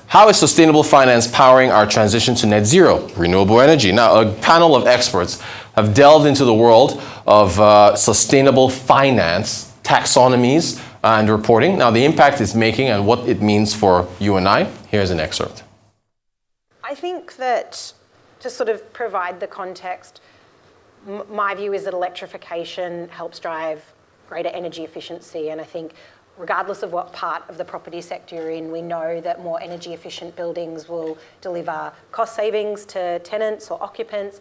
How is sustainable finance powering our transition to net zero, renewable energy? Now, a panel of experts have delved into the world of sustainable finance, taxonomies, and reporting. Now, the impact it's making and what it means for you and I. Here's an excerpt. I think that to sort of provide the context, my view is that electrification helps drive greater energy efficiency, and I think regardless of what part of the property sector you're in, we know that more energy efficient buildings will deliver cost savings to tenants or occupants,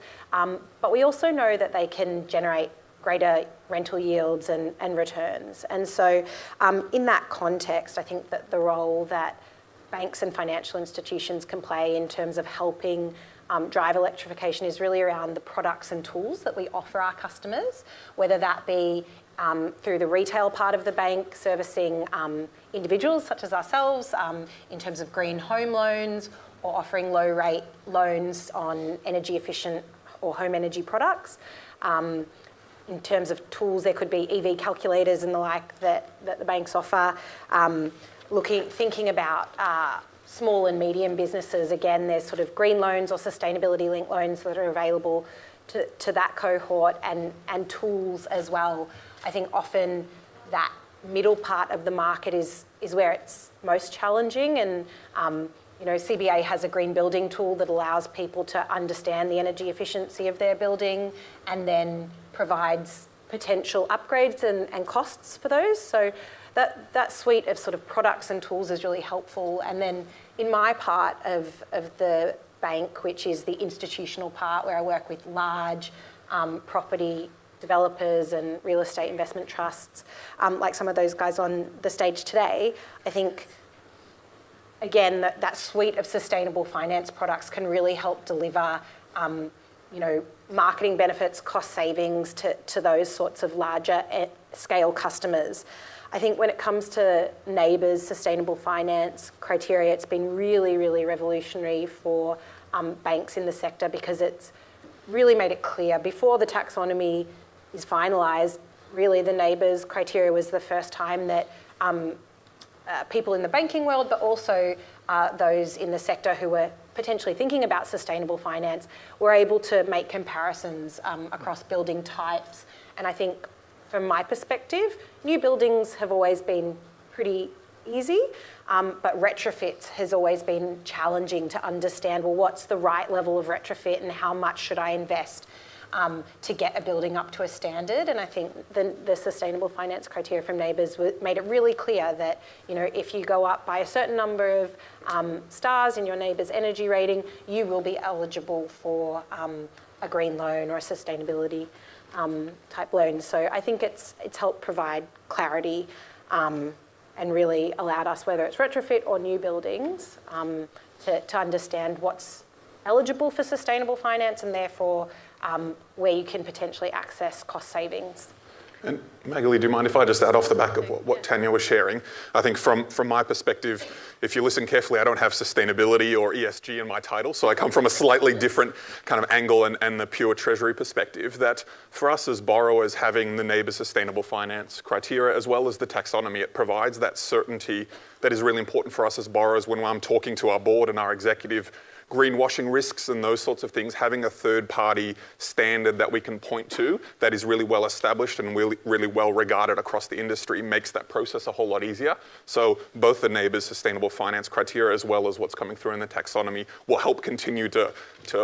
but we also know that they can generate greater rental yields and returns. And so in that context, I think that the role that banks and financial institutions can play in terms of helping drive electrification is really around the products and tools that we offer our customers, whether that be through the retail part of the bank, servicing individuals such as ourselves in terms of green home loans, or offering low rate loans on energy efficient or home energy products. In terms of tools, there could be EV calculators and the like that the banks offer. Thinking about small and medium businesses, again, there's sort of green loans or sustainability linked loans that are available to that cohort, and tools as well. I think often that middle part of the market is where it's most challenging, and CBA has a green building tool that allows people to understand the energy efficiency of their building and then provides potential upgrades and costs for those. So that suite of sort of products and tools is really helpful. And then in my part of the bank, which is the institutional part where I work with large property developers and real estate investment trusts, like some of those guys on the stage today, I think, again, that suite of sustainable finance products can really help deliver marketing benefits, cost savings to those sorts of larger scale customers. I think when it comes to NABERS sustainable finance criteria, it's been really, really revolutionary for banks in the sector, because it's really made it clear before the taxonomy is finalised. Really, the NABERS criteria was the first time that people in the banking world, but also those in the sector who were potentially thinking about sustainable finance, were able to make comparisons across building types. And I think from my perspective, new buildings have always been pretty easy, but retrofits has always been challenging to understand, well, what's the right level of retrofit and how much should I invest to get a building up to a standard. And I think the sustainable finance criteria from NABERS made it really clear that, if you go up by a certain number of stars in your NABERS energy rating, you will be eligible for a green loan or a sustainability type loan. So I think it's helped provide clarity and really allowed us, whether it's retrofit or new buildings, to understand what's eligible for sustainable finance, and therefore where you can potentially access cost savings. And Magali, do you mind if I just add off the back of what Tanya was sharing? I think from my perspective, if you listen carefully, I don't have sustainability or ESG in my title, so I come from a slightly different kind of angle and the pure treasury perspective, that for us as borrowers, having the NABERS sustainable finance criteria as well as the taxonomy, it provides that certainty that is really important for us as borrowers. When I'm talking to our board and our executive, greenwashing risks and those sorts of things, having a third-party standard that we can point to that is really well established and really well regarded across the industry makes that process a whole lot easier. So both the NABERS sustainable finance criteria as well as what's coming through in the taxonomy will help continue to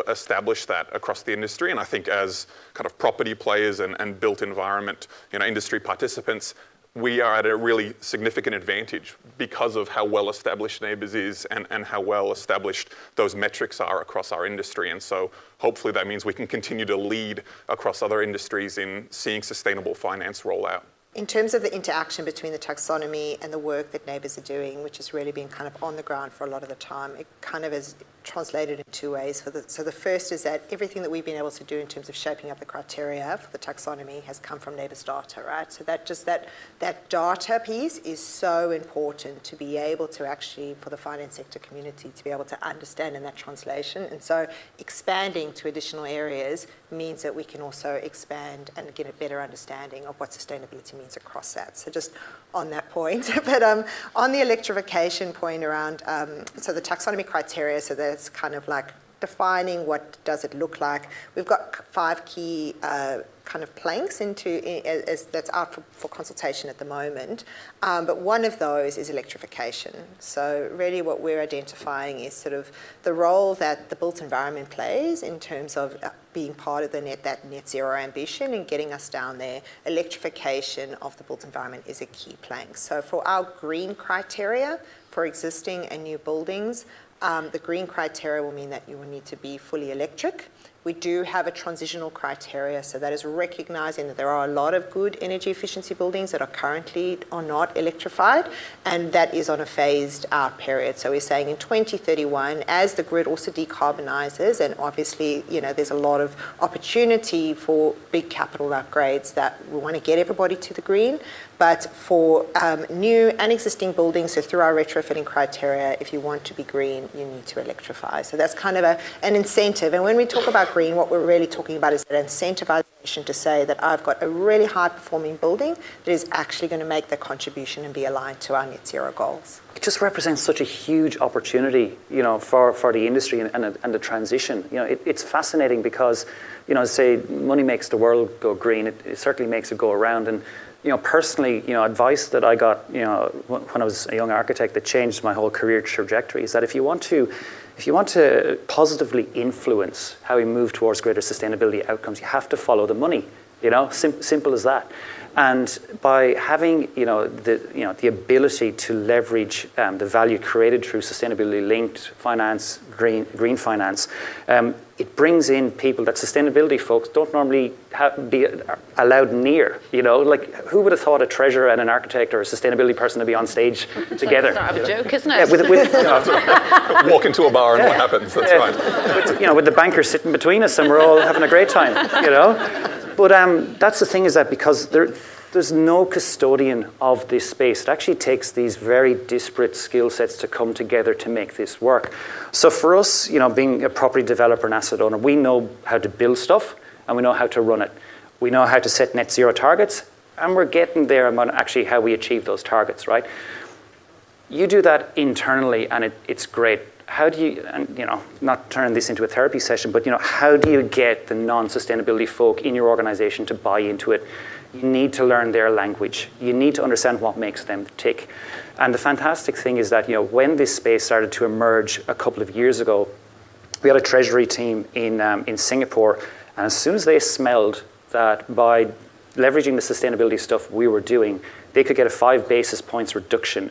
establish that across the industry. And I think as kind of property players and built environment, industry participants, we are at a really significant advantage because of how well established NABERS is and how well established those metrics are across our industry. And so hopefully that means we can continue to lead across other industries in seeing sustainable finance roll out. In terms of the interaction between the taxonomy and the work that NABERS are doing, which has really been kind of on the ground for a lot of the time, it kind of is translated in two ways. So the first is that everything that we've been able to do in terms of shaping up the criteria for the taxonomy has come from NABERS data, right? So that data piece is so important to be able to actually, for the finance sector community, to be able to understand in that translation. And so expanding to additional areas means that we can also expand and get a better understanding of what sustainability means need to cross that. So just on that point. But on the electrification point around, so the taxonomy criteria, so that's kind of like defining what does it look like. We've got 5 key kind of planks that's out for consultation at the moment. But one of those is electrification. So really what we're identifying is sort of the role that the built environment plays in terms of being part of that net zero ambition and getting us down there. Electrification of the built environment is a key plank. So for our green criteria for existing and new buildings, the green criteria will mean that you will need to be fully electric. We do have a transitional criteria, so that is recognizing that there are a lot of good energy efficiency buildings that are currently not electrified, and that is on a phased out period. So we're saying in 2031, as the grid also decarbonizes, and obviously, there's a lot of opportunity for big capital upgrades that we want to get everybody to the green. But for new and existing buildings, so through our retrofitting criteria, if you want to be green, you need to electrify. So that's kind of an incentive. And when we talk about green, what we're really talking about is an incentivization to say that I've got a really high-performing building that is actually going to make the contribution and be aligned to our net zero goals. It just represents such a huge opportunity, for the industry and the transition. It's fascinating because, say money makes the world go green. It certainly makes it go around. And personally, advice that I got, when I was a young architect that changed my whole career trajectory is that if you want to positively influence how we move towards greater sustainability outcomes, you have to follow the money. Simple as that. And by having the ability to leverage the value created through sustainability linked finance, green finance, it brings in people that sustainability folks don't normally be allowed near. Like who would have thought a treasurer and an architect or a sustainability person to be on stage together? It's not a joke, isn't it? Yeah, with Walk into a bar and what happens? That's right. With the banker sitting between us and we're all having a great time. But that's the thing, is that because there's no custodian of this space. It actually takes these very disparate skill sets to come together to make this work. So for us, being a property developer and asset owner, we know how to build stuff and we know how to run it. We know how to set net zero targets, and we're getting there about actually how we achieve those targets, right? You do that internally and it's great. How do you, and not turning this into a therapy session, but how do you get the non-sustainability folk in your organization to buy into it? You need to learn their language. You need to understand what makes them tick. And the fantastic thing is that when this space started to emerge a couple of years ago, we had a treasury team in Singapore, and as soon as they smelled that by leveraging the sustainability stuff we were doing, they could get a 5 basis points reduction